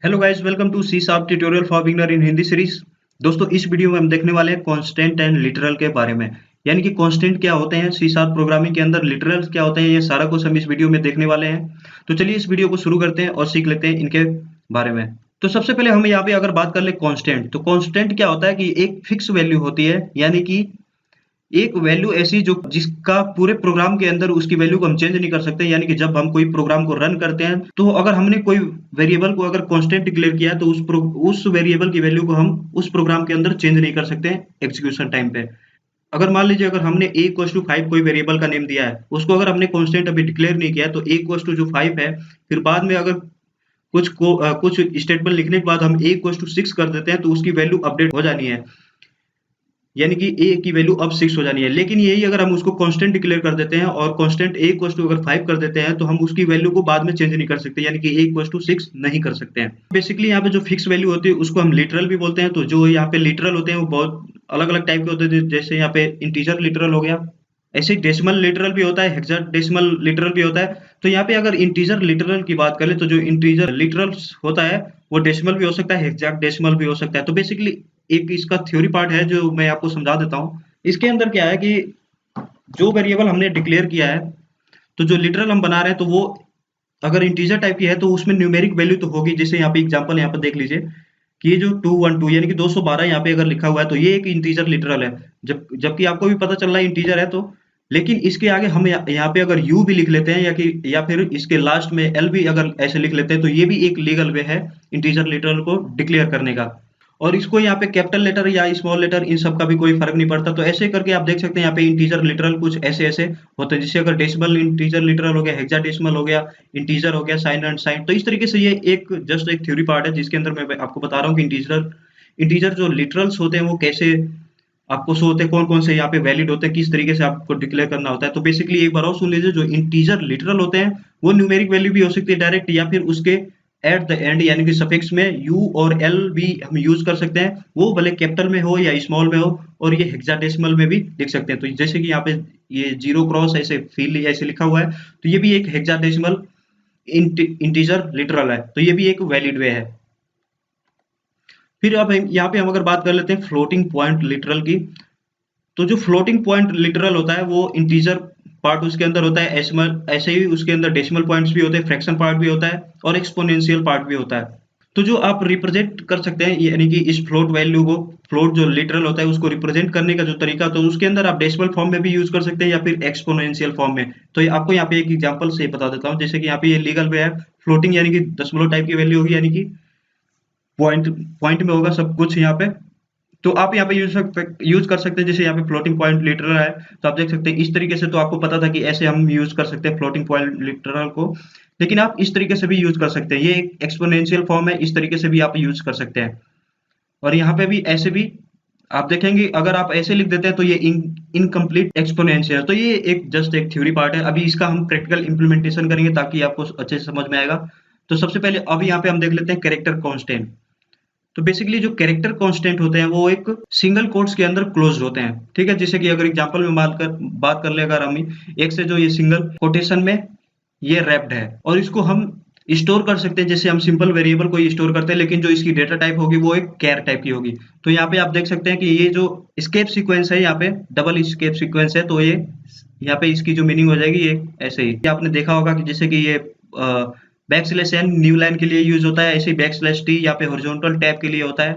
Hello guys, welcome to C sharp tutorial for beginner in Hindi series. दोस्तों, इस video में हम देखने वाले हैं कांस्टेंट एंड लिटरल के बारे में। यानी कि कांस्टेंट क्या होते हैं, सी शार्प प्रोग्रामिंग के अंदर लिटरल क्या होते हैं, ये सारा कुछ हम इस वीडियो में देखने वाले हैं। तो चलिए इस वीडियो को शुरू करते हैं और सीख लेते हैं इनके बारे में। तो सबसे पहले हम यहाँ पे अगर बात कर ले कांस्टेंट, तो कांस्टेंट क्या होता है कि एक फिक्स वैल्यू होती है, यानी कि एक वैल्यू ऐसी जो जिसका पूरे प्रोग्राम के अंदर उसकी वैल्यू को हम चेंज नहीं कर सकते। यानी कि जब हम कोई प्रोग्राम को रन करते हैं तो अगर हमने कोई वेरिएबल को अगर कांस्टेंट डिक्लेयर किया है तो उस वेरिएबल की वैल्यू को हम उस प्रोग्राम के अंदर चेंज नहीं कर सकते एग्जीक्यूशन टाइम पे। अगर मान लीजिए अगर हमने a इक्वल्स टू 5 कोई वेरिएबल का नेम दिया है, उसको अगर हमने कांस्टेंट अभी डिक्लेयर नहीं किया है तो a इक्वल्स टू जो 5 है, फिर बाद में अगर कुछ स्टेटमेंट लिखने के बाद हम a इक्वल्स टू 6 कर देते हैं तो उसकी वैल्यू अपडेट हो जानी है। यानी कि a की वैल्यू अब 6 हो जानी है। लेकिन यही अगर हम उसको कांस्टेंट डिक्लेयर कर देते हैं और कांस्टेंट a इक्वल्स टू अगर 5 कर देते हैं तो हम उसकी वैल्यू को बाद में चेंज नहीं कर सकते, यानी कि a इक्वल्स टू 6 नहीं कर सकते हैं। बेसिकली यहाँ पे जो फिक्स वैल्यू होती है उसको हम लिटरल भी बोलते हैं। तो जो यहाँ पे लिटरल होते हैं वो बहुत अलग-अलग टाइप के होते हैं, जैसे यहाँ पे इंटीजर लिटरल हो गया, ऐसे ही डेसिमल लिटरल भी होता है, हेक्साडेसिमल लिटरल भी होता है। तो यहाँ पे अगर इंटीजर लिटरल की बात करें तो जो इंटीजर लिटरल्स होता है वो डेसिमल भी हो सकता है, हेक्साडेसिमल भी हो सकता है। तो बेसिकली एक इसका थ्योरी पार्ट है जो मैं आपको समझा देता हूँ। इसके अंदर क्या है कि जो वेरिएबल हमने डिक्लेयर किया है, तो जो लिटरल हम बना रहे हैं तो वो अगर इंटीजर टाइप की है तो उसमें न्यूमेरिक वैल्यू तो होगी। जैसे यहाँ पे एग्जांपल यहाँ पर देख लीजिए कि ये जो 212 यानी कि 212 यहाँ पे अगर लिखा हुआ है तो ये एक इंटीजर लिटरल है। जबकि आपको भी पता चल रहा है इंटीजर है, तो लेकिन इसके आगे हम यहाँ पे अगर यू भी लिख लेते हैं या फिर इसके लास्ट में एल भी अगर ऐसे लिख लेते हैं तो ये भी एक लीगल वे है इंटीजर लिटरल को डिक्लेयर करने का। और इसको यहाँ पे कैपिटल लेटर या स्मॉल लेटर इन सब का भी कोई फर्क नहीं पड़ता। तो ऐसे करके आप देख सकते हैं यहाँ पे इंटीजर लिटरल कुछ ऐसे ऐसे होते हैं, जिससे अगर डेसिमल इंटीजर लिटरल हो गया, हेक्साडेसिमल हो गया, इंटीजर हो गया, साइन एंड साइन। तो इस तरीके से ये एक जस्ट एक थ्योरी पार्ट है जिसके अंदर मैं आपको बता रहा हूँ कि इंटीजर जो लिटरल्स होते हैं वो कैसे आपको शो होते हैं, कौन कौन से यहाँ पे वैलिड होते हैं, किस तरीके से आपको डिक्लेयर करना होता है। तो बेसिकली एक बार और सुन लीजिए, जो इंटीजर लिटरल होते हैं वो न्यूमेरिक वैल्यू भी हो सकती है डायरेक्ट, या फिर उसके एट द एंड यानी कि सफिक्स में यू और एल भी हम यूज कर सकते हैं, वो भले कैपिटल में हो या स्मॉल में हो। और ये हेक्साडेसिमल में भी लिख सकते हैं। तो जैसे कि यहाँ पे ये जीरो क्रॉस ऐसे फील ऐसे लिखा हुआ है, तो ये भी एक हेक्साडेसिमल इंटीजर लिटरल है, तो ये भी एक वैलिड वे है। फिर अब यहाँ पे हम अगर बात कर लेते हैं फ्लोटिंग पॉइंट लिटरल की, तो जो फ्लोटिंग पॉइंट लिटरल होता है वो इंटीजर पार्ट उसके अंदर होता है, ऐसे ही उसके अंदर डेसिमल पॉइंट्स भी होते हैं, फ्रैक्शन पार्ट भी होता है और एक्सपोनेंशियल पार्ट भी होता है। तो जो आप रिप्रेजेंट कर सकते हैं, यानी कि इस फ्लोट वैल्यू को, फ्लोट जो लिटरल होता है उसको रिप्रेजेंट करने का जो तरीका, तो उसके अंदर आप डेसिमल फॉर्म में भी यूज कर सकते हैं या फिर एक्सपोनेंशियल फॉर्म में। तो आपको यहाँ पे एक एग्जांपल से बता देता हूँ। जैसे कि यहाँ पे ये लीगल वे है, फ्लोटिंग यानी कि दशमलव टाइप की वैल्यू होगी, यानी कि पॉइंट पॉइंट में होगा सब कुछ यहाँ पे। तो आप यहाँ पे यूज कर सकते हैं। जैसे यहाँ पे फ्लोटिंग पॉइंट लिटरल है, तो आप देख सकते हैं इस तरीके से। तो आपको पता था कि ऐसे हम यूज कर सकते हैं फ्लोटिंग पॉइंट लिटरल को, लेकिन आप इस तरीके से भी यूज कर सकते हैं। ये एक एक्सपोनेंशियल फॉर्म है, इस तरीके से भी आप यूज कर सकते हैं। और यहाँ पे भी ऐसे भी आप देखेंगे, अगर आप ऐसे लिख देते हैं तो ये इनकम्प्लीट एक्सपोनेंशियल है। तो ये एक जस्ट एक थ्योरी पार्ट है। अभी इसका हम प्रैक्टिकल इंप्लीमेंटेशन करेंगे ताकि आपको अच्छे से समझ में आएगा। तो सबसे पहले अभी यहाँ पे हम देख लेते हैं कैरेक्टर कांस्टेंट। तो बेसिकली जो कैरेक्टर कांस्टेंट होते हैं वो एक सिंगल कोट्स के अंदर क्लोज होते हैं, ठीक है। जैसे कि अगर एग्जांपल में बात कर ले, अगर हम एक से जो ये सिंगल कोटेशन में ये रैप्ड है और इसको हम स्टोर कर सकते हैं, जैसे हम सिंपल वेरिएबल को स्टोर करते हैं, लेकिन जो इसकी डेटा टाइप होगी वो एक कैर टाइप की होगी। तो यहाँ पे आप देख सकते हैं कि ये जो स्केप सीक्वेंस है, यहाँ पे डबल स्केप सीक्वेंस है, तो ये यहाँ पे इसकी जो मीनिंग हो जाएगी ये ऐसे ही। आपने देखा होगा कि जैसे कि ये back slash n new line के लिए यूज होता है, ऐसे ही बैक स्लैश टी यहाँ पे हॉरिजॉन्टल टैब के लिए होता है,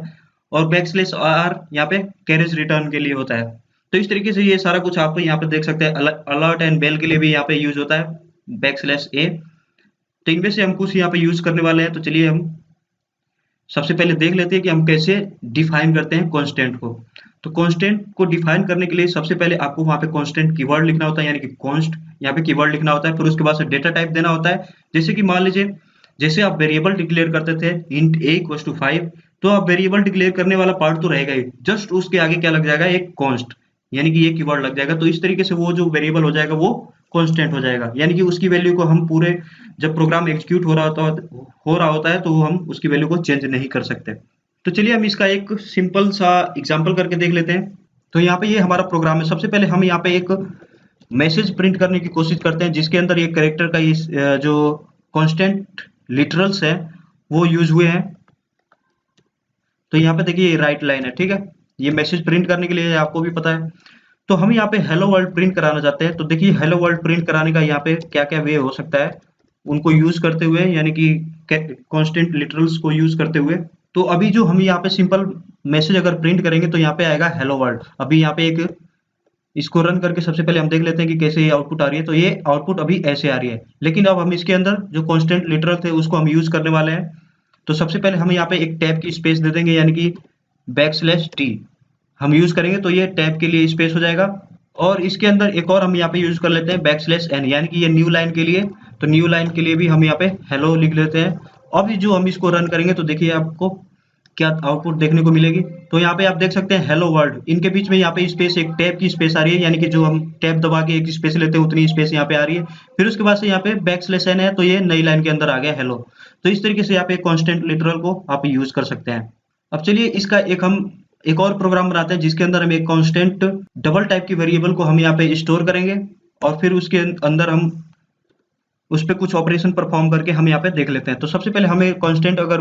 और बैक स्लैश आर यहाँ पे कैरेज रिटर्न के लिए होता है। तो इस तरीके से ये सारा कुछ आप यहाँ पे देख सकते हैं। अलर्ट एंड बेल के लिए भी यहाँ पे यूज होता है बैक स्लैश ए। तो इनमें से हम कुछ यहाँ पे यूज करने वाले हैं। तो चलिए हम सबसे पहले देख लेते हैं कि हम कैसे डिफाइन करते हैं कांस्टेंट को। तो कांस्टेंट को डिफाइन करने के लिए सबसे पहले आपको वहां पे कांस्टेंट कीवर्ड लिखना होता है, यानी कि कॉन्स्ट यहाँ पे कीवर्ड लिखना होता है। फिर उसके बाद से डेटा टाइप देना होता है। जैसे कि मान लीजिए, जैसे आप वेरिएबल डिक्लेयर करते थे इंट a इक्वल्स टू 5, तो आप वेरिएबल डिक्लेयर करने वाला पार्ट तो रहेगा ही, जस्ट उसके आगे क्या लग जाएगा, एक कॉन्स्ट, यानी कि ये कीवर्ड लग जाएगा। तो इस तरीके से वो जो वेरिएबल हो जाएगा वो कांस्टेंट हो जाएगा, यानी कि उसकी वैल्यू को हम पूरे जब प्रोग्राम एग्जीक्यूट हो रहा होता है तो हम उसकी वैल्यू को चेंज नहीं कर सकते। तो चलिए हम इसका एक सिंपल सा एग्जांपल करके देख लेते हैं। तो यहाँ पे ये हमारा प्रोग्राम है। सबसे पहले हम यहाँ पे एक मैसेज प्रिंट करने की कोशिश करते हैं जिसके अंदर ये कैरेक्टर का जो कांस्टेंट लिटरल्स है वो यूज हुए हैं। तो यहाँ पे देखिए ये राइट लाइन है, ठीक है। ये मैसेज प्रिंट करने के लिए आपको भी पता है। तो हम यहाँ पे हेलो वर्ल्ड प्रिंट कराना चाहते हैं, तो देखिए हेलो वर्ल्ड प्रिंट कराने का यहाँ पे क्या क्या वे हो सकता है उनको यूज करते हुए, यानी कि कांस्टेंट लिटरल्स को यूज करते हुए। तो अभी जो हम यहाँ पे सिंपल मैसेज अगर प्रिंट करेंगे तो यहाँ पे आएगा हेलो वर्ल्ड। अभी यहाँ पे एक इसको रन करके सबसे पहले हम देख लेते हैं कि कैसे ये आउटपुट आ रही है। तो ये आउटपुट अभी ऐसे आ रही है, लेकिन अब हम इसके अंदर जो कांस्टेंट लिटरल थे उसको हम यूज करने वाले हैं। तो सबसे पहले हम यहाँ पे एक टैब की स्पेस दे देंगे, यानी कि \t हम यूज करेंगे तो ये टैब के लिए स्पेस हो जाएगा। और इसके अंदर एक और हम यहाँ पे यूज कर लेते हैं \n, यानी कि ये न्यू लाइन के लिए। तो न्यू लाइन के लिए भी हम यहाँ पे हेलो लिख लेते हैं। अब जो हम इसको रन करेंगे तो देखिए आपको क्या आउटपुट देखने को मिलेगी। तो यहाँ पे आप देख सकते हैं हेलो वर्ल्ड, इनके बीच में यहाँ पे स्पेस, एक टैब की स्पेस आ रही है, यानी कि जो हम टैब दबा के एक स्पेस लेते हैं उतनी स्पेस यहाँ पे आ रही है। फिर उसके बाद से यहाँ पे \n है, तो ये नई लाइन के अंदर आ गया हेलो। तो इस तरीके से यहाँ पे कॉन्स्टेंट लिटरल को आप यूज कर सकते हैं। अब चलिए इसका हम एक और प्रोग्राम बनाते हैं जिसके अंदर हम एक कांस्टेंट डबल टाइप की वेरिएबल को हम यहाँ पे स्टोर करेंगे, और फिर उसके अंदर हम उस पर कुछ ऑपरेशन परफॉर्म करके हम यहाँ पे देख लेते हैं। तो सबसे पहले हमें कांस्टेंट अगर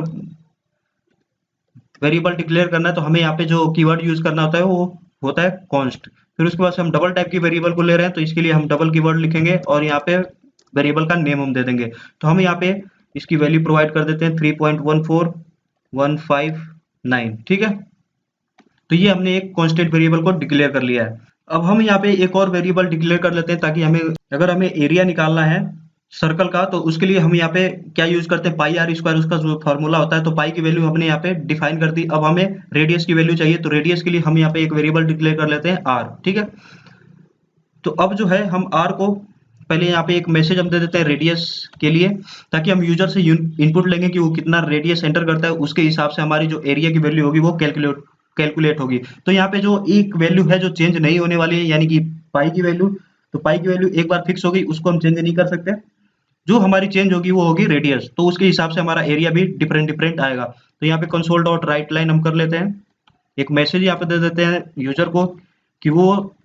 वेरिएबल डिक्लेयर करना है तो हमें यहाँ पे जो कीवर्ड यूज करना होता है वो होता है कॉन्स्ट। फिर उसके बाद से हम डबल टाइप की वेरिएबल को ले रहे हैं, तो इसके लिए हम डबल कीवर्ड लिखेंगे और यहाँ पे वेरिएबल का नेम हम दे देंगे। तो हम यहाँ पे इसकी वैल्यू प्रोवाइड कर देते हैं 3.14159, ठीक है। तो ये हमने एक कांस्टेंट वेरिएबल को डिक्लेयर कर लिया है। अब हम यहाँ पे एक और वेरिएबल डिक्लेयर कर लेते हैं, ताकि अगर हमें एरिया निकालना है सर्कल का, तो उसके लिए हम यहाँ पे क्या यूज करते हैं, पाई आर स्क्वायर, उसका जो फॉर्मूला होता है। तो पाई की वैल्यू हमने यहाँ पे डिफाइन कर दी। अब हमें रेडियस की वैल्यू चाहिए, तो रेडियस के लिए हम यहाँ पे एक वेरिएबल डिक्लेयर कर लेते हैं आर, ठीक है। तो अब जो है हम आर को पहले यहाँ पे एक मैसेज हम दे देते हैं रेडियस के लिए, ताकि हम यूजर से इनपुट लेंगे कि वो कितना रेडियस एंटर करता है, उसके हिसाब से हमारी जो एरिया की वैल्यू होगी वो कैलकुलेट होगी। तो यहाँ पे जो एक वैल्यू है जो चेंज नहीं होने वाली है, यानी कि पाई की वैल्यू। तो पाई की वैल्यू एक बार फिक्स हो गई, उसको हम चेंज नहीं कर सकते। जो हमारी चेंज होगी वो होगी रेडियस, तो उसके हिसाब से हमारा एरिया भी डिफरेंट आएगा। तो यहाँ पे कंसोल डॉट राइट लाइन हम कर लेते हैं, एक मैसेज यहाँ पे दे देते हैं यूजर को कि वो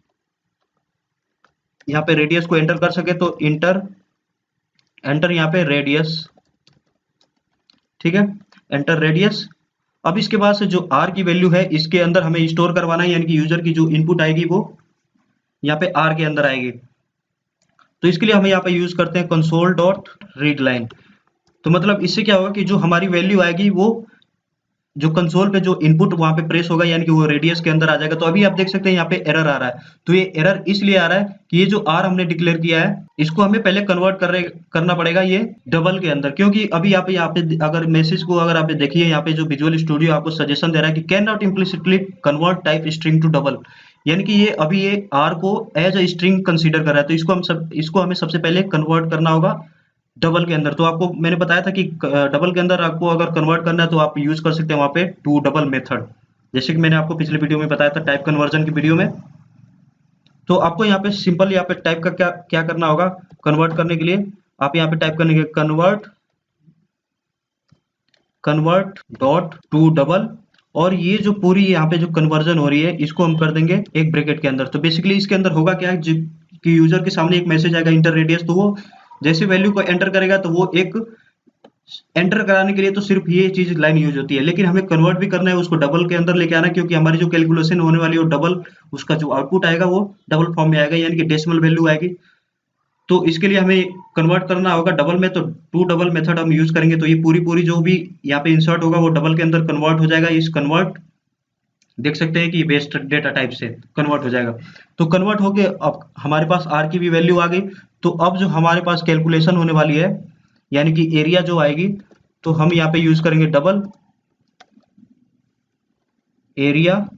यहाँ पे रेडियस को एंटर कर सके। तो एंटर यहाँ पे रेडियस, ठीक है, एंटर रेडियस। अब इसके बाद से जो आर की वैल्यू है इसके अंदर हमें स्टोर करवाना है, यानी कि यूजर की जो इनपुट आएगी वो यहाँ पे आर के अंदर आएगी। तो इसके लिए हम यहाँ पे यूज करते हैं कंसोल डॉट रीड लाइन। तो मतलब इससे क्या होगा कि जो हमारी वैल्यू आएगी वो जो कंसोल पे जो इनपुट वहां पे प्रेस होगा, यानी कि वो रेडियस के अंदर आ जाएगा। तो अभी आप देख सकते हैं यहाँ पे एरर आ रहा है। तो ये एरर इसलिए आ रहा है कि ये जो आर हमने डिक्लेयर किया है इसको हमें पहले कन्वर्ट करना पड़ेगा ये डबल के अंदर, क्योंकि अभी यहाँ पे अगर मैसेज को अगर आप देखिए, यहाँ पे जो विजुअल स्टूडियो आपको सजेशन दे रहा है कि can not implicitly convert type string to double, यानी कि ये अभी ये आर को एज अ स्ट्रिंग कंसीडर कर रहा है। तो इसको हमें सबसे पहले कन्वर्ट करना होगा डबल के अंदर। तो आपको मैंने बताया था कि डबल के अंदर आपको अगर कन्वर्ट करना है तो आप यूज कर सकते हैं वहां पे टू डबल मेथड, जैसे कि मैंने आपको पिछले वीडियो में बताया था टाइप कन्वर्जन की वीडियो में। तो आपको यहाँ पे सिंपल यहाँ पे टाइप का क्या करना होगा कन्वर्ट करने के लिए, आप यहाँ पे टाइप करेंगे कन्वर्ट डॉट टू डबल, और ये जो पूरी यहाँ पे जो कन्वर्जन हो रही है इसको हम कर देंगे एक ब्रैकेट के अंदर। तो बेसिकली इसके अंदर होगा क्या कि यूजर के सामने एक मैसेज आएगा इंटर रेडियस, तो वो जैसे वैल्यू को एंटर करेगा तो वो एक एंटर कराने के लिए तो सिर्फ ये चीज लाइन यूज होती है, लेकिन हमें कन्वर्ट भी करना है उसको डबल के अंदर लेके आना है, क्योंकि हमारी जो कैलकुलेशन होने वाली है वो डबल, उसका जो आउटपुट आएगा वो डबल फॉर्म में आएगा, यानी कि डेसिमल वैल्यू आएगी। तो इसके लिए हमें कन्वर्ट करना होगा डबल में, तो टू डबल मेथड हम यूज करेंगे। तो ये पूरी जो भी यहाँ पे इंसर्ट होगा वो डबल के अंदर कन्वर्ट हो जाएगा। इस कन्वर्ट देख सकते हैं कि बेस्ड डेटा टाइप से कन्वर्ट हो जाएगा। तो कन्वर्ट होके अब हमारे पास आर की भी वैल्यू आ गई। तो अब जो हमारे पास कैलकुलेशन होने वाली है, यानी कि एरिया जो आएगी, तो हम यहाँ पे यूज करेंगे डबल एरिया,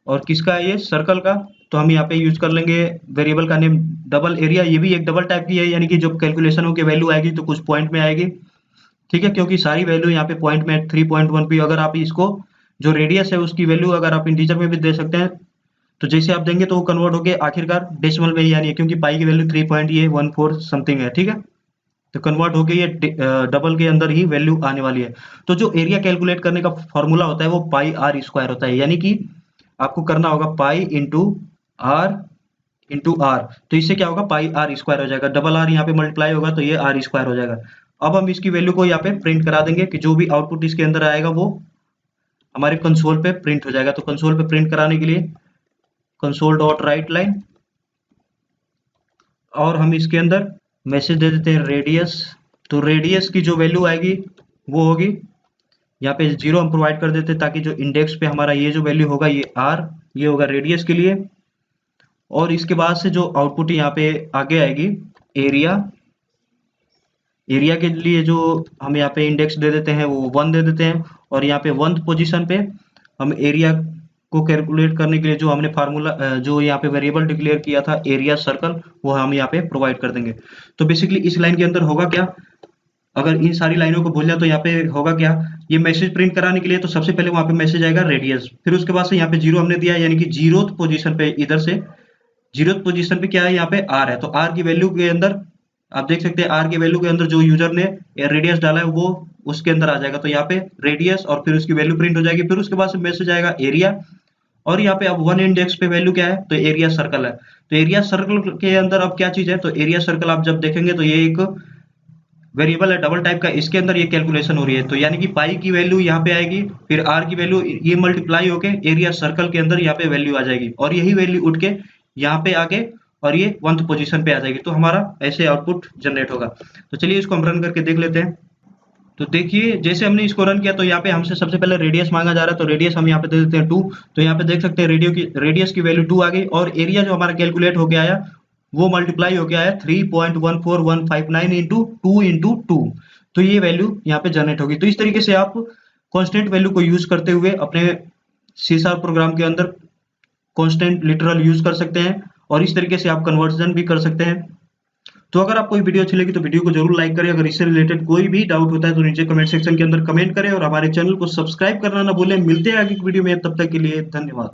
और किसका है ये सर्कल का। तो हम यहाँ पे यूज कर लेंगे वेरिएबल का नेम डबल एरिया। ये भी एक डबल टाइप की है, यानी कि जब कैलकुलेशन होकर वैल्यू आएगी तो कुछ पॉइंट में आएगी, ठीक है, क्योंकि सारी वैल्यू यहाँ पे पॉइंट में 3.1 पे। अगर आप इसको जो रेडियस है उसकी वैल्यू अगर आप इंटीजर में भी दे सकते हैं, तो जैसे आप देंगे तो वो कन्वर्ट होके आखिरकार डेसिमल में ही आनी है, क्योंकि पाई की वैल्यू 3.14 समथिंग है, ठीक है। तो कन्वर्ट होके ये डबल के अंदर ही वैल्यू आने वाली है। तो जो एरिया कैलकुलेट करने का फॉर्मूला होता है वो पाई आर स्क्वायर होता है, यानी कि आपको करना होगा पाई इंटू आर। तो इससे क्या होगा पाई आर स्क्वायर हो जाएगा, डबल आर यहाँ पे मल्टीप्लाई होगा तो ये आर स्क्वायर हो जाएगा। अब हम इसकी वैल्यू को यहाँ पे प्रिंट करा देंगे कि जो भी आउटपुट इसके अंदर आएगा वो हमारे कंसोल पे प्रिंट हो जाएगा। तो कंसोल पे प्रिंट कराने के लिए कंसोल डॉट राइट लाइन, और हम इसके अंदर मैसेज दे देते हैं रेडियस। तो रेडियस की जो वैल्यू आएगी वो होगी यहाँ पे 0 हम प्रोवाइड कर देते हैं, ताकि जो इंडेक्स पे हमारा ये जो वैल्यू होगा ये आर, ये होगा रेडियस के लिए। और इसके बाद से जो आउटपुट यहाँ पे आगे आएगी एरिया, एरिया के लिए जो हम यहाँ पे इंडेक्स दे देते हैं वो 1 दे देते हैं। और यहाँ पे 1th पोजीशन पे हम एरिया को कैलकुलेट करने के लिए जो हमने फार्मूला जो यहाँ पे वेरिएबल डिक्लेयर किया था एरिया सर्कल, वो हम यहाँ पे प्रोवाइड कर देंगे। तो बेसिकली इस लाइन के अंदर होगा क्या, अगर इन सारी लाइनों को भूल जाए तो यहाँ पे होगा क्या, ये मैसेज प्रिंट कराने के लिए तो सबसे पहले वहां पे मैसेज आएगा रेडियस, फिर उसके बाद से यहाँ पे 0 हमने दिया, यानी कि 0th पोजीशन पे, इधर से 0th पोजीशन पे क्या है, यहाँ पे आर है। तो आर की वैल्यू के अंदर आप देख सकते हैं आर की वैल्यू के अंदर जो यूजर ने रेडियस डाला है वो उसके अंदर आ जाएगा। तो यहाँ पे रेडियस और फिर उसकी वैल्यू प्रिंट हो जाएगी। फिर उसके बाद से मैसेज आएगा एरिया, और यहाँ पे अब 1 इंडेक्स पे वैल्यू क्या है, तो एरिया सर्कल है। तो एरिया सर्कल के अंदर अब क्या चीज है, तो एरिया सर्कल आप जब देखेंगे तो ये एक वेरिएबल है डबल टाइप का, इसके अंदर ये कैलकुलेशन हो रही है। तो यानी कि पाई की वैल्यू यहाँ पे आएगी, फिर आर की वैल्यू ये मल्टीप्लाई होके एरिया सर्कल के अंदर यहाँ पे वैल्यू आ जाएगी, और यही वैल्यू उठ के यहाँ पे आके और ये 1th पोजीशन पे आ जाएगी। तो हमारा ऐसे आउटपुट जनरेट होगा। तो चलिए इसको हम रन करके देख लेते हैं। तो देखिए जैसे हमने इसको रन किया तो यहाँ पे हमसे सबसे पहले रेडियस मांगा जा रहा है, तो रेडियस हम यहाँ पे दे देते हैं 2। तो यहाँ पे देख सकते हैं रेडियस की वैल्यू 2 आ गई, और एरिया जो हमारा कैलकुलेट होके आया वो मल्टीप्लाई होके आया 3.14159 इंटू 2 तो ये वैल्यू यहाँ पे जनरेट होगी। तो इस तरीके से आप कांस्टेंट वैल्यू को यूज करते हुए अपने सी शार्प प्रोग्राम के अंदर कांस्टेंट लिटरल यूज कर सकते हैं, और इस तरीके से आप कन्वर्जन भी कर सकते हैं। तो अगर आपको ये वीडियो अच्छी लगी तो वीडियो को जरूर लाइक करें। अगर इससे रिलेटेड कोई भी डाउट होता है तो नीचे कमेंट सेक्शन के अंदर कमेंट करें, और हमारे चैनल को सब्सक्राइब करना ना भूलें। मिलते हैं आगे की वीडियो में, तब तक के लिए धन्यवाद।